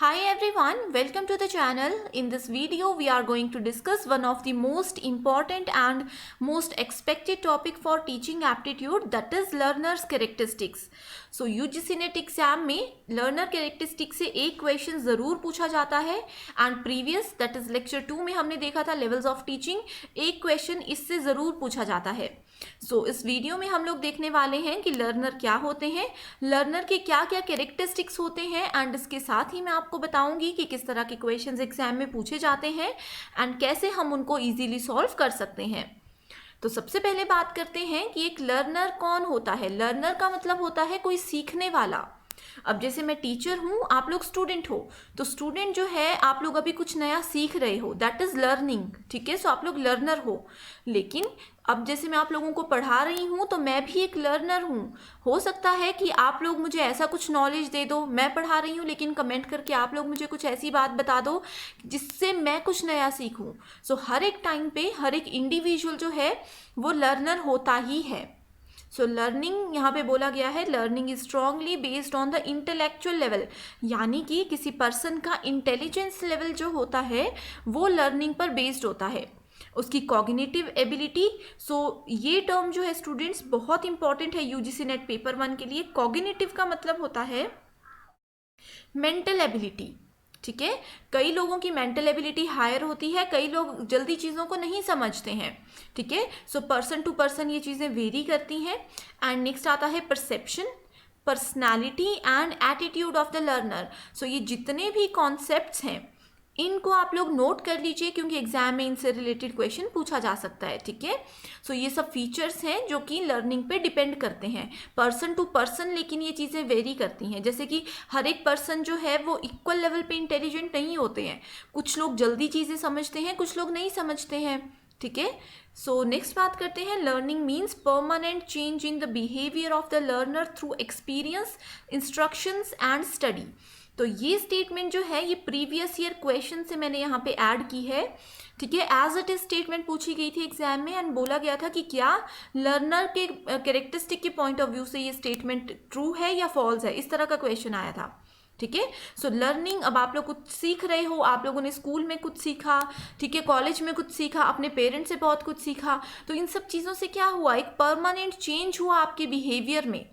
Hi everyone, welcome to the channel. In this video, we are going to discuss one of the most important and most expected topic for teaching aptitude, that is learners characteristics. So UGC net exam में learner characteristic से एक question ज़रूर पूछा जाता है and previous that is lecture 2 में हमने देखा था लेवल्स ऑफ टीचिंग, एक क्वेश्चन इससे ज़रूर पूछा जाता है. सो इस वीडियो में हम लोग देखने वाले हैं कि लर्नर क्या होते हैं, लर्नर के क्या क्या कैरेक्टरिस्टिक्स होते हैं एंड इसके साथ ही मैं आपको बताऊंगी कि किस तरह के क्वेश्चंस एग्जाम में पूछे जाते हैं एंड कैसे हम उनको इजीली सॉल्व कर सकते हैं. तो सबसे पहले बात करते हैं कि एक लर्नर कौन होता है. लर्नर का मतलब होता है कोई सीखने वाला. अब जैसे मैं टीचर हूँ, आप लोग स्टूडेंट हो, तो स्टूडेंट जो है आप लोग अभी कुछ नया सीख रहे हो, दैट इज लर्निंग. ठीक है, सो आप लोग लर्नर हो. लेकिन अब जैसे मैं आप लोगों को पढ़ा रही हूँ तो मैं भी एक लर्नर हूँ. हो सकता है कि आप लोग मुझे ऐसा कुछ नॉलेज दे दो, मैं पढ़ा रही हूँ लेकिन कमेंट करके आप लोग मुझे कुछ ऐसी बात बता दो जिससे मैं कुछ नया सीखूँ. सो हर एक टाइम पे हर एक इंडिविजुअल जो है वो लर्नर होता ही है. सो लर्निंग यहाँ पे बोला गया है, learning is strongly based on the intellectual level, यानी कि किसी पर्सन का इंटेलिजेंस लेवल जो होता है वो लर्निंग पर बेस्ड होता है, उसकी कॉग्निटिव एबिलिटी. सो ये टर्म जो है स्टूडेंट्स बहुत इंपॉर्टेंट है यूजीसी नेट पेपर 1 के लिए. कॉग्निटिव का मतलब होता है मेंटल एबिलिटी. ठीक है, कई लोगों की मेंटल एबिलिटी हायर होती है, कई लोग जल्दी चीज़ों को नहीं समझते हैं. ठीक है, सो पर्सन टू पर्सन ये चीज़ें वेरी करती हैं. एंड नेक्स्ट आता है perception, personality and attitude of the learner. So ये जितने भी कॉन्सेप्ट्स हैं इनको आप लोग नोट कर लीजिए क्योंकि एग्जाम में इनसे रिलेटेड क्वेश्चन पूछा जा सकता है. ठीक है, सो ये सब फीचर्स हैं जो कि लर्निंग पे डिपेंड करते हैं पर्सन टू पर्सन, लेकिन ये चीज़ें वेरी करती हैं. जैसे कि हर एक पर्सन जो है वो इक्वल लेवल पे इंटेलिजेंट नहीं होते हैं. कुछ लोग जल्दी चीज़ें समझते हैं, कुछ लोग नहीं समझते हैं. ठीक है, सो नेक्स्ट बात करते हैं. Learning means permanent change in the behaviour of the learner through experience, instructions and study. तो ये स्टेटमेंट जो है ये प्रीवियस ईयर क्वेश्चन से मैंने यहाँ पे ऐड की है. ठीक है, एज इट इज स्टेटमेंट पूछी गई थी एग्जाम में एंड बोला गया था कि क्या लर्नर के कैरेक्टरिस्टिक के पॉइंट ऑफ व्यू से ये स्टेटमेंट ट्रू है या फॉल्स है, इस तरह का क्वेश्चन आया था. ठीक है, सो लर्निंग, अब आप लोग कुछ सीख रहे हो, आप लोगों ने स्कूल में कुछ सीखा, ठीक है, कॉलेज में कुछ सीखा, अपने पेरेंट्स से बहुत कुछ सीखा, तो इन सब चीज़ों से क्या हुआ, एक परमानेंट चेंज हुआ आपके बिहेवियर में.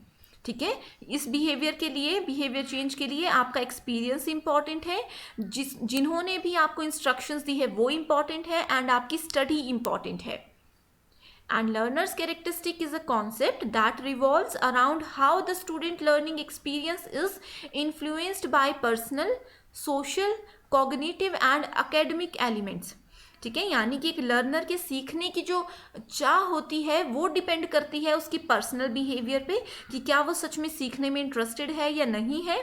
ठीक है, इस बिहेवियर के लिए, बिहेवियर चेंज के लिए आपका एक्सपीरियंस इंपॉर्टेंट है, जिन्होंने भी आपको इंस्ट्रक्शंस दी है वो इंपॉर्टेंट है एंड आपकी स्टडी इंपॉर्टेंट है. And learner's characteristic is a concept that revolves around how the student learning experience is influenced by personal, social, cognitive and academic elements. ठीक है, यानी कि एक लर्नर के सीखने की जो चाह होती है वो डिपेंड करती है उसकी पर्सनल बिहेवियर पे कि क्या वो सच में सीखने में इंटरेस्टेड है या नहीं है.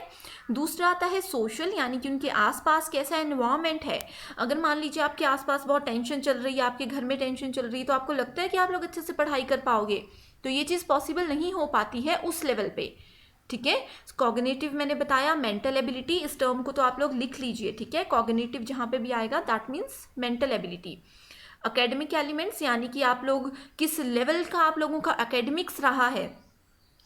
दूसरा आता है सोशल, यानी कि उनके आसपास कैसा एनवायरनमेंट है. अगर मान लीजिए आपके आसपास बहुत टेंशन चल रही है, आपके घर में टेंशन चल रही है, तो आपको लगता है कि आप लोग अच्छे से पढ़ाई कर पाओगे, तो ये चीज़ पॉसिबल नहीं हो पाती है उस लेवल पे. ठीक है, कॉग्निटिव मैंने बताया, मेंटल एबिलिटी, इस टर्म को तो आप लोग लिख लीजिए. ठीक है, कॉग्निटिव जहाँ पे भी आएगा that means mental ability. Academic elements, यानी कि आप लोग किस लेवल का आप लोगों का एकेडमिक्स रहा है.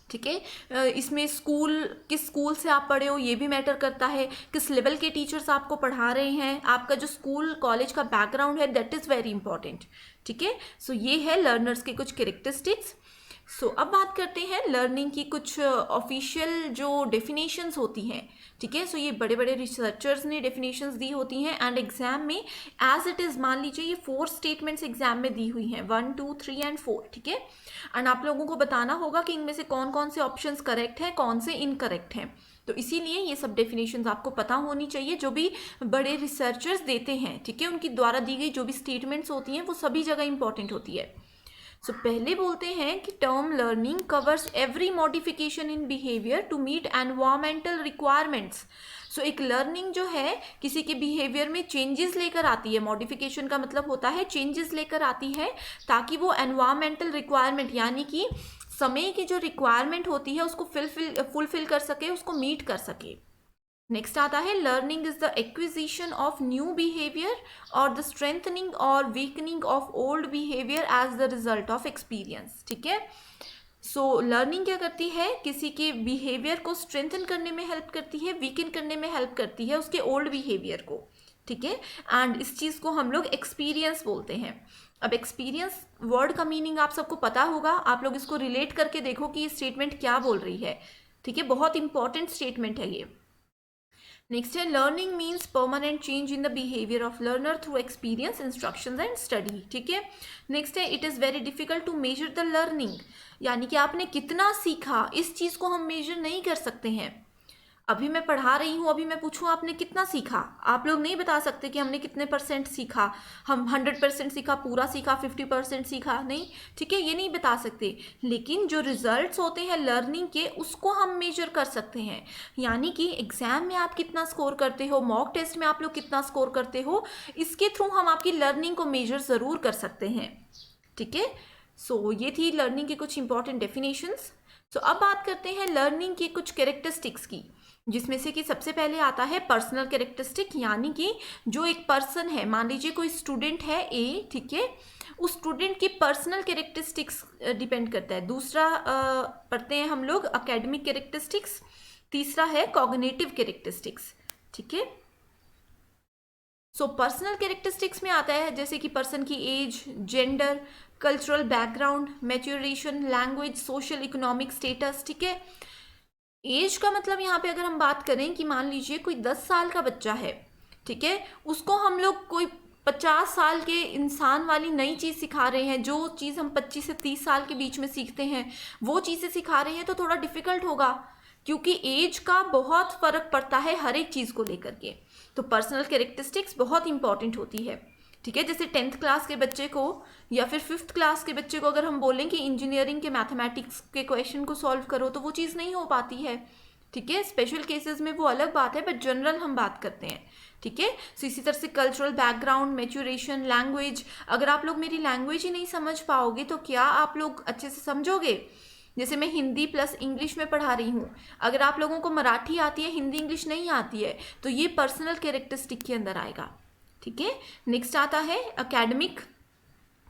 ठीक है, इसमें किस स्कूल से आप पढ़े हो ये भी मैटर करता है, किस लेवल के टीचर्स आपको पढ़ा रहे हैं, आपका जो स्कूल कॉलेज का बैकग्राउंड है दैट इज़ वेरी इंपॉर्टेंट. ठीक है, सो ये है लर्नर्स के कुछ कैरेक्टरिस्टिक्स. सो अब बात करते हैं लर्निंग की कुछ ऑफिशियल जो डेफिनेशंस होती हैं. ठीक है, सो ये बड़े बड़े रिसर्चर्स ने डेफिनेशंस दी होती हैं एंड एग्जाम में एज इट इज़ मान लीजिए ये 4 स्टेटमेंट्स एग्जाम में दी हुई हैं, 1, 2, 3 एंड 4. ठीक है, एंड आप लोगों को बताना होगा कि इनमें से कौन कौन से ऑप्शंस करेक्ट हैं, कौन से इनकरेक्ट हैं. तो इसीलिए ये सब डेफिनेशंस आपको पता होनी चाहिए जो भी बड़े रिसर्चर्स देते हैं. ठीक है, उनकी द्वारा दी गई जो भी स्टेटमेंट्स होती हैं वो सभी जगह इंपॉर्टेंट होती है. सो पहले बोलते हैं कि term learning covers every modification in behaviour to meet environmental requirements. So एक लर्निंग जो है किसी के बिहेवियर में चेंजेस लेकर आती है. मॉडिफिकेशन का मतलब होता है चेंजेस लेकर आती है ताकि वो एनवायरमेंटल रिक्वायरमेंट, यानी कि समय की जो रिक्वायरमेंट होती है उसको फुलफिल कर सके, उसको मीट कर सके. नेक्स्ट आता है learning is the acquisition of new behaviour और द स्ट्रेंथनिंग और weakening of old behaviour as the result of experience. ठीक है, सो लर्निंग क्या करती है, किसी के बिहेवियर को स्ट्रेंथन करने में हेल्प करती है, वीकन करने में हेल्प करती है उसके ओल्ड बिहेवियर को, ठीक है। एंड इस चीज़ को हम लोग एक्सपीरियंस बोलते हैं। अब एक्सपीरियंस वर्ड का मीनिंग आप सबको पता होगा, आप लोग इसको रिलेट करके देखो कि ये स्टेटमेंट क्या बोल रही है, ठीक है। बहुत इंपॉर्टेंट स्टेटमेंट है ये। नेक्स्ट है learning means permanent change in the behaviour of learner through experience, instructions and study, ठीक है। नेक्स्ट है it is very difficult to measure the learning, यानी कि आपने कितना सीखा इस चीज़ को हम मेजर नहीं कर सकते हैं। अभी मैं पढ़ा रही हूँ, अभी मैं पूछूँ आपने कितना सीखा, आप लोग नहीं बता सकते कि हमने कितने % सीखा, हम 100% सीखा, पूरा सीखा, 50% सीखा, नहीं, ठीक है, ये नहीं बता सकते। लेकिन जो रिजल्ट्स होते हैं लर्निंग के उसको हम मेजर कर सकते हैं, यानी कि एग्जाम में आप कितना स्कोर करते हो, मॉक टेस्ट में आप लोग कितना स्कोर करते हो, इसके थ्रू हम आपकी लर्निंग को मेजर ज़रूर कर सकते हैं, ठीक है। सो ये थी लर्निंग की कुछ इंपॉर्टेंट डेफिनेशंस। सो अब बात करते हैं लर्निंग की कुछ कैरेक्टरिस्टिक्स की, जिसमें से कि सबसे पहले आता है पर्सनल कैरेक्टरिस्टिक, यानी कि जो एक पर्सन है, मान लीजिए कोई स्टूडेंट है ए, ठीक है, उस स्टूडेंट की पर्सनल कैरेक्टरिस्टिक्स डिपेंड करता है। दूसरा पढ़ते हैं हम लोग एकेडमिक कैरेक्टरिस्टिक्स, तीसरा है कॉग्निटिव कैरेक्टरिस्टिक्स, ठीक है। सो पर्सनल कैरेक्टरिस्टिक्स में आता है जैसे कि पर्सन की age, gender, cultural background, maturation, language, social economic status, ठीक है। एज का मतलब यहाँ पे अगर हम बात करें कि मान लीजिए कोई 10 साल का बच्चा है, ठीक है, उसको हम लोग कोई 50 साल के इंसान वाली नई चीज़ सिखा रहे हैं, जो चीज़ हम 25 से 30 साल के बीच में सीखते हैं वो चीज़ें सिखा रहे हैं, तो थोड़ा डिफिकल्ट होगा, क्योंकि एज का बहुत फ़र्क पड़ता है हर एक चीज़ को लेकर के। तो पर्सनल कैरेक्टरिस्टिक्स बहुत इंपॉर्टेंट होती है, ठीक है। जैसे 10th क्लास के बच्चे को या फिर 5th क्लास के बच्चे को अगर हम बोलें कि इंजीनियरिंग के मैथमेटिक्स के क्वेश्चन को सॉल्व करो, तो वो चीज़ नहीं हो पाती है, ठीक है। स्पेशल केसेस में वो अलग बात है, बट जनरल हम बात करते हैं, ठीक है। सो इसी तरह से कल्चरल बैकग्राउंड, मैच्योरेशन, लैंग्वेज, अगर आप लोग मेरी लैंग्वेज ही नहीं समझ पाओगे तो क्या आप लोग अच्छे से समझोगे। जैसे मैं हिंदी प्लस इंग्लिश में पढ़ा रही हूँ, अगर आप लोगों को मराठी आती है, हिंदी इंग्लिश नहीं आती है, तो ये पर्सनल कैरेक्टरिस्टिक के अंदर आएगा, ठीक है। नेक्स्ट आता है एकेडमिक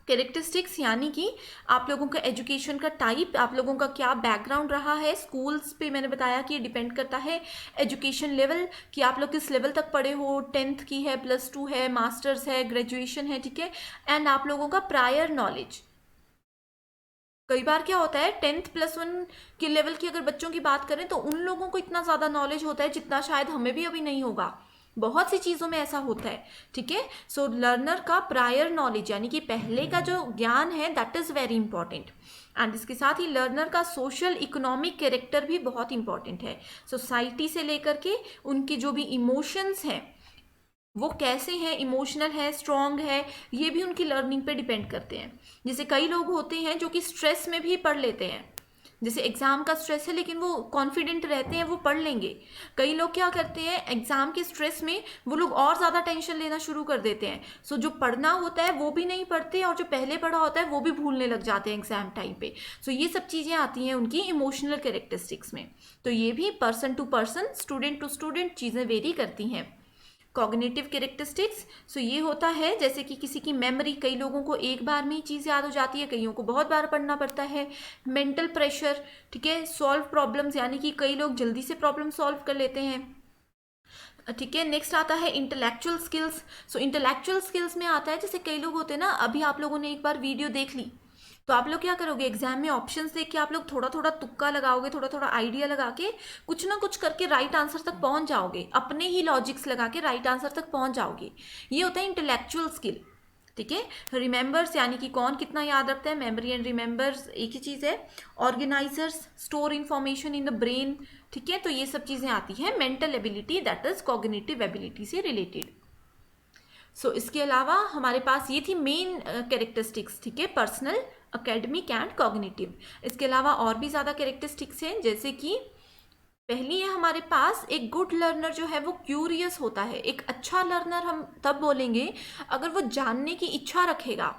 कैरेक्टरिस्टिक्स, यानी कि आप लोगों का एजुकेशन का टाइप, आप लोगों का क्या बैकग्राउंड रहा है। स्कूल्स पे मैंने बताया कि ये डिपेंड करता है एजुकेशन लेवल, कि आप लोग किस लेवल तक पढ़े हो, 10th की है, +2 है, मास्टर्स है, ग्रेजुएशन है, ठीक है। एंड आप लोगों का प्रायर नॉलेज, कई बार क्या होता है 10th +1 के लेवल की अगर बच्चों की बात करें तो उन लोगों को इतना ज़्यादा नॉलेज होता है जितना शायद हमें भी अभी नहीं होगा, बहुत सी चीज़ों में ऐसा होता है, ठीक है। सो लर्नर का प्रायर नॉलेज, यानी कि पहले का जो ज्ञान है, that is very important. And इसके साथ ही लर्नर का सोशल इकोनॉमिक कैरेक्टर भी बहुत इंपॉर्टेंट है। सोसाइटी से लेकर के उनके जो भी इमोशंस हैं वो कैसे हैं, इमोशनल है, स्ट्रॉन्ग है, ये भी उनकी लर्निंग पे डिपेंड करते हैं। जैसे कई लोग होते हैं जो कि स्ट्रेस में भी पढ़ लेते हैं, जैसे एग्ज़ाम का स्ट्रेस है लेकिन वो कॉन्फिडेंट रहते हैं, वो पढ़ लेंगे। कई लोग क्या करते हैं एग्ज़ाम के स्ट्रेस में वो लोग और ज़्यादा टेंशन लेना शुरू कर देते हैं, सो जो पढ़ना होता है वो भी नहीं पढ़ते और जो पहले पढ़ा होता है वो भी भूलने लग जाते हैं एग्ज़ाम टाइम पे। सो ये सब चीज़ें आती हैं उनकी इमोशनल कैरेक्टरिस्टिक्स में। तो ये भी person to person, student to student चीज़ें वेरी करती हैं। कॉग्निटिव कैरेक्टरिस्टिक्स, सो ये होता है जैसे कि किसी की मेमोरी, कई लोगों को एक बार में ही चीज़ याद हो जाती है, कईयों को बहुत बार पढ़ना पड़ता है। मेंटल प्रेशर, ठीक है। सॉल्व प्रॉब्लम्स, यानी कि कई लोग जल्दी से प्रॉब्लम सॉल्व कर लेते हैं, ठीक है। नेक्स्ट आता है इंटेलेक्चुअल स्किल्स। सो इंटेलेक्चुअल स्किल्स में आता है जैसे कई लोग होते हैं ना, अभी आप लोगों ने एक बार वीडियो देख ली तो आप लोग क्या करोगे, एग्जाम में ऑप्शंस देख के आप लोग थोड़ा थोड़ा तुक्का लगाओगे, थोड़ा थोड़ा आइडिया लगा के कुछ ना कुछ करके राइट आंसर तक पहुंच जाओगे, अपने ही लॉजिक्स लगा के राइट आंसर तक पहुंच जाओगे। ये होता है इंटेलेक्चुअल स्किल, ठीक है। रिमेंबर्स, यानी कि कौन कितना याद रखता है, मेमोरी एंड रिमेंबर्स एक ही चीज़ है। Organisers, store information in the brain, ठीक है। तो ये सब चीज़ें आती हैं। Mental ability, that is cognitive ability से रिलेटेड। सो इसके अलावा हमारे पास ये थी मेन कैरेक्टरिस्टिक्स, ठीक है, पर्सनल, एकेडमिक एंड कॉग्निटिव। इसके अलावा और भी ज़्यादा कैरेक्टरिस्टिक्स हैं, जैसे कि पहली है हमारे पास, एक गुड लर्नर जो है वो क्यूरियस होता है। एक अच्छा लर्नर हम तब बोलेंगे अगर वो जानने की इच्छा रखेगा,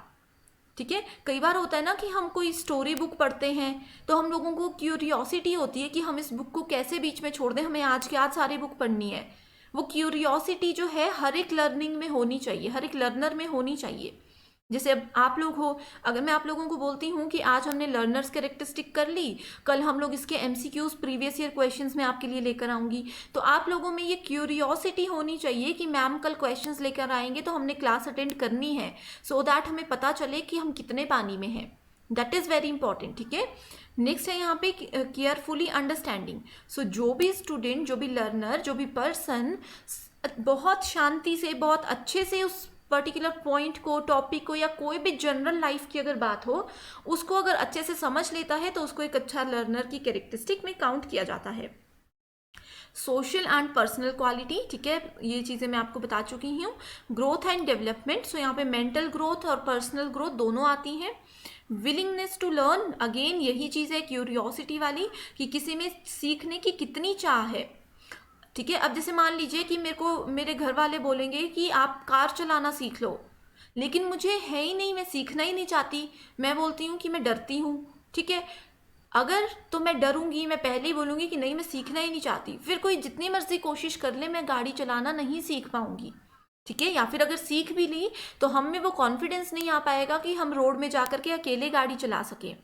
ठीक है। कई बार होता है ना कि हम कोई स्टोरी बुक पढ़ते हैं तो हम लोगों को क्यूरियोसिटी होती है कि हम इस बुक को कैसे बीच में छोड़ दें, हमें आज के आज सारी बुक पढ़नी है। वो क्यूरियोसिटी जो है हर एक लर्निंग में होनी चाहिए, हर एक लर्नर में होनी चाहिए, जैसे अब आप लोग हो, अगर मैं आप लोगों को बोलती हूँ कि आज हमने लर्नर्स कैरेक्टरिस्टिक कर ली, कल हम लोग इसके एमसीक्यूज प्रीवियस ईयर क्वेश्चंस में आपके लिए लेकर आऊँगी, तो आप लोगों में ये क्यूरियोसिटी होनी चाहिए कि मैम कल क्वेश्चंस लेकर आएंगे तो हमने क्लास अटेंड करनी है, सो दैट हमें पता चले कि हम कितने पानी में हैं। दैट इज़ वेरी इंपॉर्टेंट, ठीक है। नेक्स्ट है यहाँ पे केयरफुली अंडरस्टैंडिंग। सो जो भी स्टूडेंट, जो भी लर्नर, जो भी पर्सन बहुत शांति से, बहुत अच्छे से उस पर्टिकुलर पॉइंट को, टॉपिक को, या कोई भी जनरल लाइफ की अगर बात हो, उसको अगर अच्छे से समझ लेता है तो उसको एक अच्छा लर्नर की कैरेक्टरिस्टिक में काउंट किया जाता है। सोशल एंड पर्सनल क्वालिटी, ठीक है, ये चीज़ें मैं आपको बता चुकी हूँ। ग्रोथ एंड डेवलपमेंट, सो यहाँ पे मेंटल ग्रोथ और पर्सनल ग्रोथ दोनों आती हैं। विलिंगनेस टू लर्न, अगेन यही चीज़ है क्यूरियोसिटी वाली, कि किसी में सीखने की कितनी चाह है, ठीक है। अब जैसे मान लीजिए कि मेरे घर वाले बोलेंगे कि आप कार चलाना सीख लो, लेकिन मुझे है ही नहीं, मैं सीखना ही नहीं चाहती, मैं बोलती हूँ कि मैं डरती हूँ, ठीक है। अगर तो मैं डरूंगी, मैं पहले ही बोलूँगी कि नहीं मैं सीखना ही नहीं चाहती, फिर कोई जितनी मर्जी कोशिश कर ले मैं गाड़ी चलाना नहीं सीख पाऊंगी, ठीक है। या फिर अगर सीख भी ली तो हम में वो कॉन्फिडेंस नहीं आ पाएगा कि हम रोड में जा कर के अकेले गाड़ी चला सकें।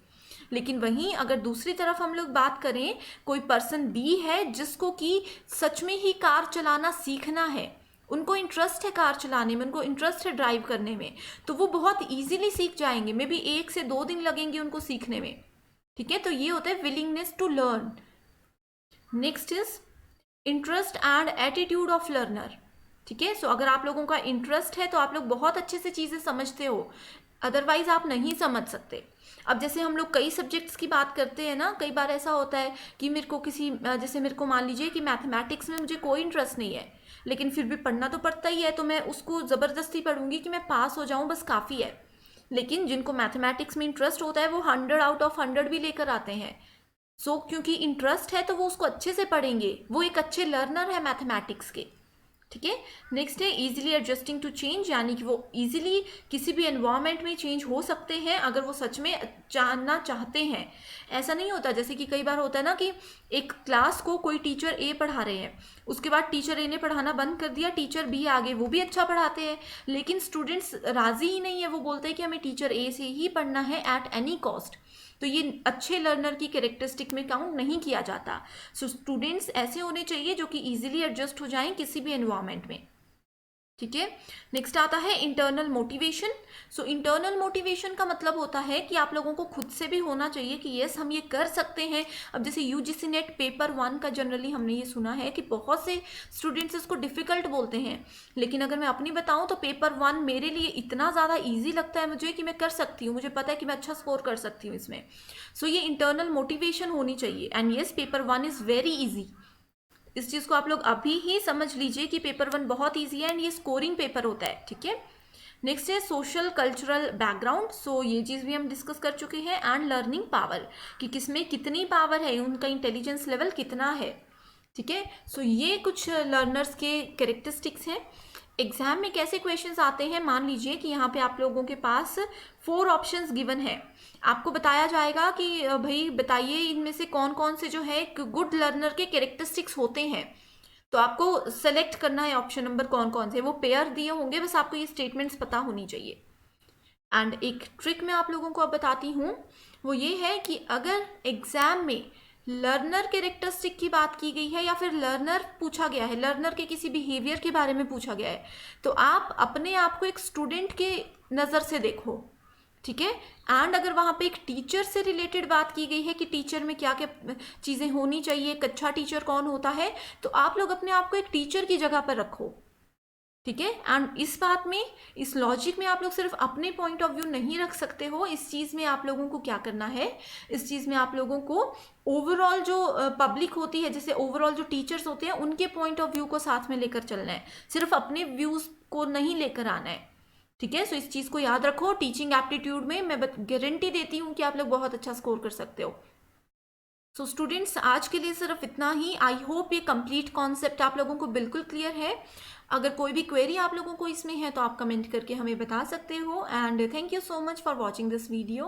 लेकिन वहीं अगर दूसरी तरफ हम लोग बात करें, कोई पर्सन बी है जिसको कि सच में ही कार चलाना सीखना है, उनको इंटरेस्ट है कार चलाने में, उनको इंटरेस्ट है ड्राइव करने में, तो वो बहुत इजीली सीख जाएंगे, मे बी 1 से 2 दिन लगेंगे उनको सीखने में, ठीक है। तो ये होता है willingness to learn. Next is interest and attitude of learner, ठीक है। सो अगर आप लोगों का इंटरेस्ट है तो आप लोग बहुत अच्छे से चीज़ें समझते हो, अदरवाइज आप नहीं समझ सकते। अब जैसे हम लोग कई सब्जेक्ट्स की बात करते हैं ना, कई बार ऐसा होता है कि मेरे को जैसे मेरे को मान लीजिए कि मैथमेटिक्स में मुझे कोई इंटरेस्ट नहीं है, लेकिन फिर भी पढ़ना तो पड़ता ही है, तो मैं उसको ज़बरदस्ती पढ़ूंगी कि मैं पास हो जाऊं, बस काफ़ी है। लेकिन जिनको मैथमेटिक्स में इंटरेस्ट होता है वो 100 आउट ऑफ 100 भी लेकर आते हैं। सो क्योंकि इंटरेस्ट है तो वो उसको अच्छे से पढ़ेंगे, वो एक अच्छे लर्नर है मैथमेटिक्स के, ठीक है। नेक्स्ट है इजीली एडजस्टिंग टू चेंज, यानी कि वो इजीली किसी भी एनवायरनमेंट में चेंज हो सकते हैं अगर वो सच में जानना चाहते हैं। ऐसा नहीं होता, जैसे कि कई बार होता है ना कि एक क्लास को कोई टीचर ए पढ़ा रहे हैं, उसके बाद टीचर ए ने पढ़ाना बंद कर दिया, टीचर बी आ गए, वो भी अच्छा पढ़ाते हैं, लेकिन स्टूडेंट्स राजी ही नहीं है, वो बोलते हैं कि हमें टीचर ए से ही पढ़ना है एट एनी कॉस्ट। तो ये अच्छे लर्नर की कैरेक्टरिस्टिक में काउंट नहीं किया जाता। सो स्टूडेंट्स ऐसे होने चाहिए जो कि इजीली एडजस्ट हो जाएं किसी भी एनवायरनमेंट में, ठीक है। नेक्स्ट आता है internal motivation. So internal motivation का मतलब होता है कि आप लोगों को खुद से भी होना चाहिए कि यस हम ये कर सकते हैं। अब जैसे यूजीसी नेट पेपर 1 का जनरली हमने ये सुना है कि बहुत से स्टूडेंट्स इसको डिफ़िकल्ट बोलते हैं, लेकिन अगर मैं अपनी बताऊं तो पेपर 1 मेरे लिए इतना ज़्यादा ईजी लगता है मुझे कि मैं कर सकती हूँ, मुझे पता है कि मैं अच्छा स्कोर कर सकती हूँ इसमें। सो ये इंटरनल मोटिवेशन होनी चाहिए। And yes paper 1 is very easy, इस चीज़ को आप लोग अभी ही समझ लीजिए कि पेपर 1 बहुत ईजी है एंड ये स्कोरिंग पेपर होता है, ठीक है। नेक्स्ट है सोशल कल्चरल बैकग्राउंड। सो ये चीज़ भी हम डिस्कस कर चुके हैं। एंड लर्निंग पावर, कि किसमें कितनी पावर है, उनका इंटेलिजेंस लेवल कितना है, ठीक है। सो ये कुछ लर्नर्स के कैरेक्टरिस्टिक्स हैं। एग्जाम में कैसे क्वेश्चंस आते हैं, मान लीजिए कि यहाँ पे आप लोगों के पास 4 ऑप्शंस गिवन है, आपको बताया जाएगा कि भाई बताइए इनमें से कौन कौन से जो है गुड लर्नर के कैरेक्टरिस्टिक्स होते हैं। तो आपको सेलेक्ट करना है ऑप्शन नंबर कौन कौन से, वो पेयर दिए होंगे, बस आपको ये स्टेटमेंट्स पता होनी चाहिए। एंड एक ट्रिक मैं आप लोगों को अब बताती हूँ, वो ये है कि अगर एग्जाम में लर्नर कैरेक्टरिस्टिक की बात की गई है या फिर लर्नर पूछा गया है, लर्नर के किसी बिहेवियर के बारे में पूछा गया है, तो आप अपने आप को एक स्टूडेंट के नज़र से देखो, ठीक है। एंड अगर वहाँ पे एक टीचर से रिलेटेड बात की गई है कि टीचर में क्या क्या चीज़ें होनी चाहिए, एक अच्छा टीचर कौन होता है, तो आप लोग अपने आप को एक टीचर की जगह पर रखो, ठीक है। एंड इस बात में, इस लॉजिक में आप लोग सिर्फ अपने पॉइंट ऑफ व्यू नहीं रख सकते हो, इस चीज़ में आप लोगों को क्या करना है, इस चीज़ में आप लोगों को ओवरऑल जो पब्लिक होती है, जैसे ओवरऑल जो टीचर्स होते हैं उनके पॉइंट ऑफ व्यू को साथ में लेकर चलना है, सिर्फ अपने व्यूज़ को नहीं लेकर आना है, ठीक है। सो इस चीज़ को याद रखो। टीचिंग एप्टीट्यूड में मैं गारंटी देती हूँ कि आप लोग बहुत अच्छा स्कोर कर सकते हो। सो स्टूडेंट्स आज के लिए सिर्फ इतना ही। आई होप ये कंप्लीट कॉन्सेप्ट आप लोगों को बिल्कुल क्लियर है। अगर कोई भी क्वेरी आप लोगों को इसमें है तो आप कमेंट करके हमें बता सकते हो। And thank you so much for watching this video.